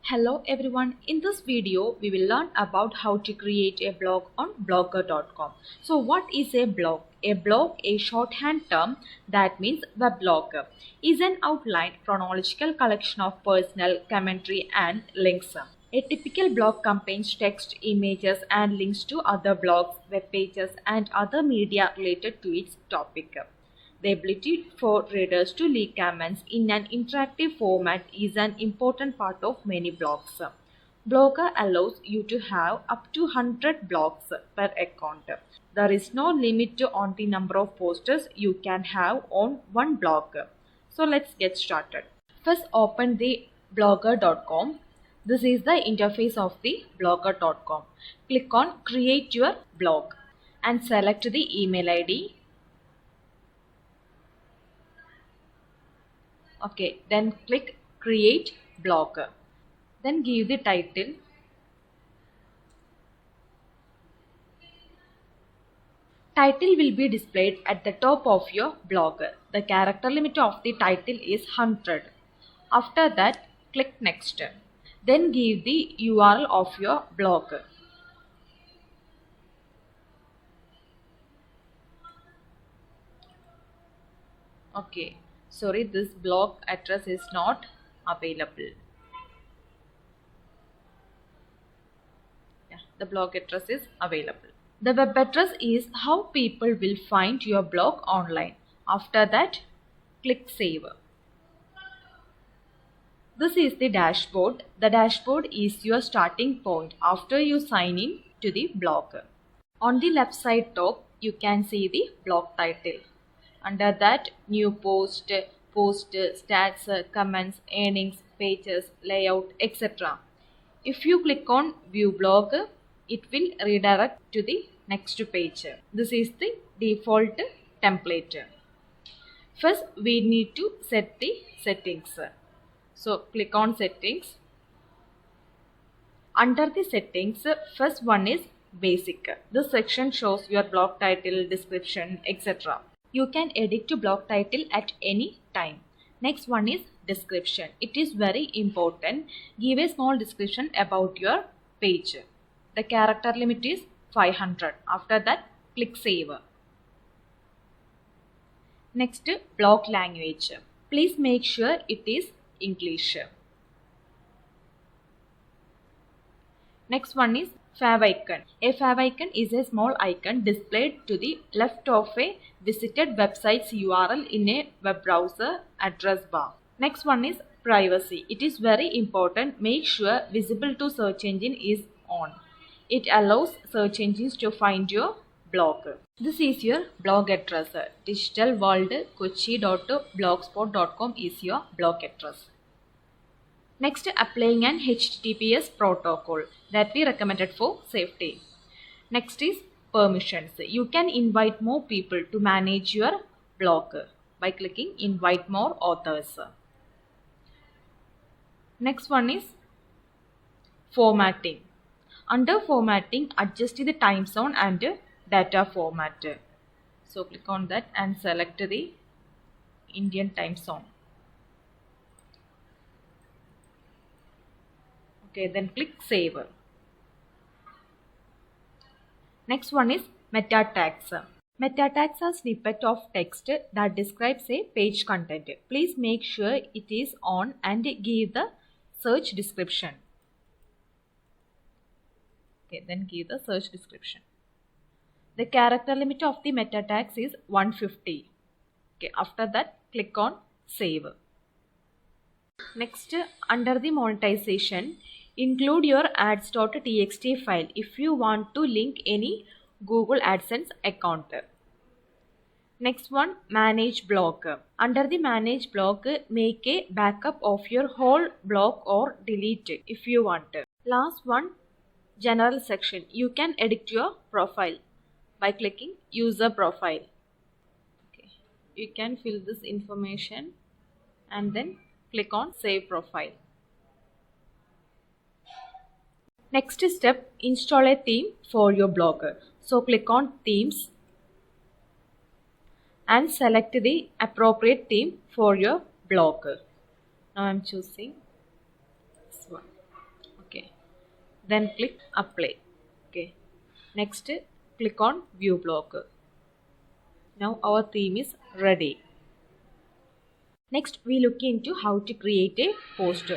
Hello everyone, in this video we will learn about how to create a blog on blogger.com. So what is a blog? A blog, a shorthand term that means weblogger, is an outlined chronological collection of personal commentary and links. A typical blog contains text, images and links to other blogs, web pages and other media related to its topic. The ability for readers to leave comments in an interactive format is an important part of many blogs. Blogger allows you to have up to 100 blogs per account. There is no limit on the number of posters you can have on one blog. So let's get started. First, open the blogger.com. This is the interface of the blogger.com. Click on Create Your Blog and select the email ID. Okay, then click Create Blog. Then give the title. Title will be displayed at the top of your blog. The character limit of the title is 100. After that, click Next. Then give the URL of your blog. Okay. Sorry, this blog address is not available. Yeah, the blog address is available. The web address is how people will find your blog online. After that, click Save. This is the dashboard. The dashboard is your starting point after you sign in to the blog. On the left side top, you can see the blog title. Under that, new post, stats, comments, earnings, pages, layout, etc. If you click on View Blog, it will redirect to the next page. This is the default template. First, we need to set the settings. So, click on Settings. Under the settings, first one is Basic. This section shows your blog title, description, etc. You can edit to blog title at any time. Next one is description. It is very important. Give a small description about your page. The character limit is 500. After that, click Save. Next, blog language. Please make sure it is English. Next one is Fab Icon. A Fab Icon is a small icon displayed to the left of a visited website's URL in a web browser address bar. Next one is privacy. It is very important. Make sure visible to search engine is on. It allows search engines to find your blog. This is your blog address. digitalworldkochi.blogspot.com is your blog address. Next, applying an HTTPS protocol that we recommended for safety. Next is permissions. You can invite more people to manage your blog by clicking Invite More Authors. Next one is formatting. Under formatting, adjust the time zone and data format. So click on that and select the Indian time zone. Okay, then click Save. Next one is meta tags. Meta tags are snippet of text that describes a page content. Please make sure it is on and give the search description. Okay, then give the search description. The character limit of the meta tags is 150. Okay, after that, click on Save. Next, under the monetization, include your ads.txt file if you want to link any Google AdSense account. Next one, manage blog. Under the manage blog, make a backup of your whole blog or delete it if you want. Last one, general section. You can edit your profile by clicking user profile. Okay. You can fill this information and then click on save profile. Next step, install a theme for your blogger. So click on themes and select the appropriate theme for your blogger. Now I am choosing this one. Okay, then click apply. Okay, next click on view blog. Now our theme is ready. Next, we look into how to create a post.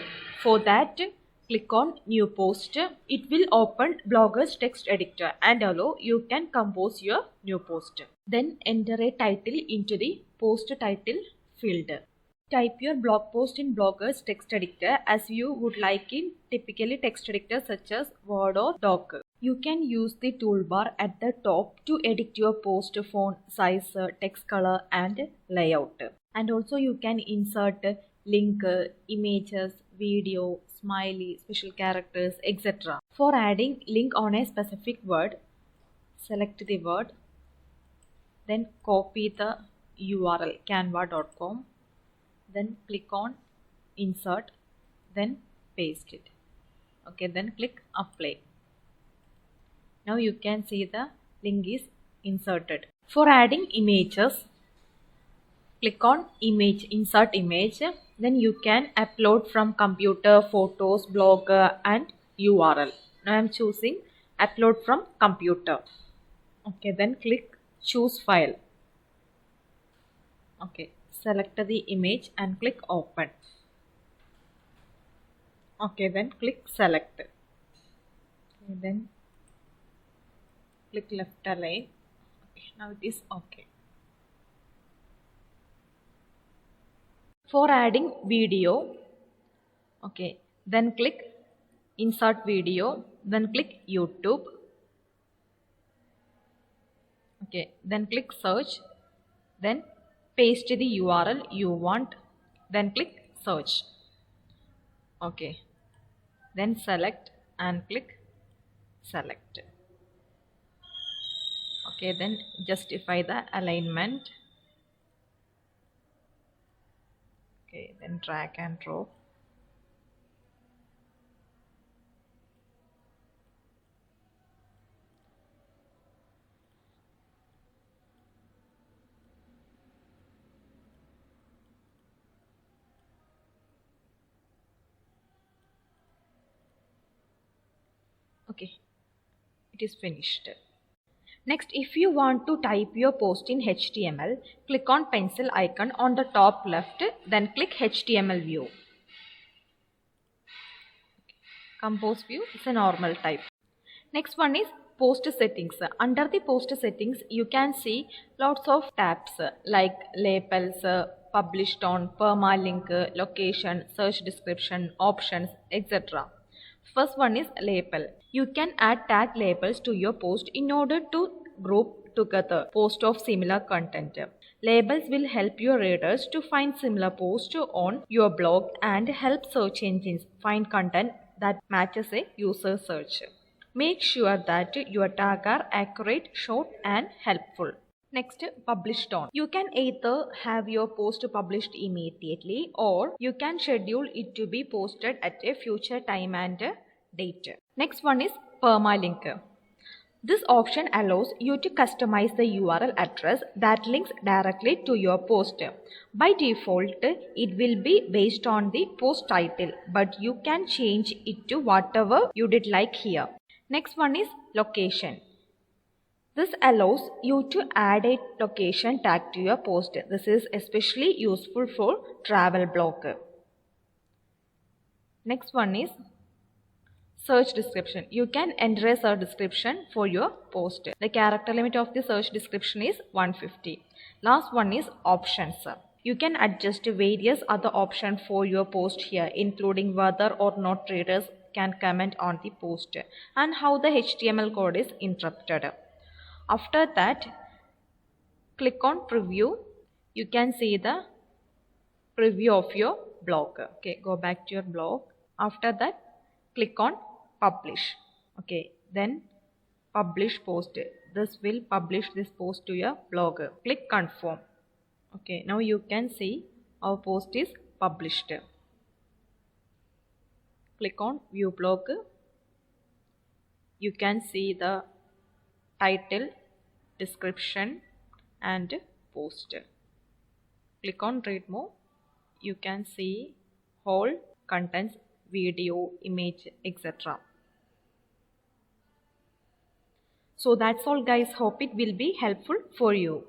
For that, click on new post. It will open Blogger's text editor and allow you can compose your new post. Then enter a title into the post title field. Type your blog post in Blogger's text editor as you would like in typically text editor such as Word or Doc. You can use the toolbar at the top to edit your post font, size, text color and layout. And also you can insert link, images, video, smiley, special characters, etc. For adding link on a specific word, select the word, then copy the URL canva.com, then click on insert, then paste it. Okay, then click apply. Now you can see the link is inserted. For adding images, click on image, insert image. Then you can upload from computer, photos, blog and URL. Now I am choosing upload from computer. Okay, then click choose file. Okay, select the image and click open. Okay, then click select. Okay, then click left align. Okay, now it is okay. For adding video, okay, then click insert video, then click YouTube. Okay, then click search, then paste the URL you want, then click search. Okay, then select and click select. Okay, then justify the alignment. Okay, then drag and drop. Okay, it is finished. Next, if you want to type your post in HTML, click on pencil icon on the top left, then click HTML view. Compose view is a normal type. Next one is post settings. Under the post settings, you can see lots of tabs like labels, published on, permalink, location, search description, options, etc. First one is label. You can add tag labels to your post in order to group together posts of similar content. Labels will help your readers to find similar posts on your blog and help search engines find content that matches a user search. Make sure that your tags are accurate, short and helpful. Next, published on. You can either have your post published immediately or you can schedule it to be posted at a future time and date. Next one is permalink. This option allows you to customize the URL address that links directly to your post. By default, it will be based on the post title, but you can change it to whatever you did like here. Next one is location. This allows you to add a location tag to your post. This is especially useful for travel blog. Next one is search description. You can enter a search description for your post. The character limit of the search description is 150. Last one is options. You can adjust various other options for your post here, including whether or not readers can comment on the post and how the HTML code is interpreted. After that, click on preview. You can see the preview of your blog. Okay, go back to your blog. After that, click on publish. Okay, then publish post. This will publish this post to your blog. Click confirm. Okay, now you can see our post is published. Click on view blog. You can see the title, description and post. Click on read more. You can see whole contents video, image, etc. So that's all guys. Hope it will be helpful for you.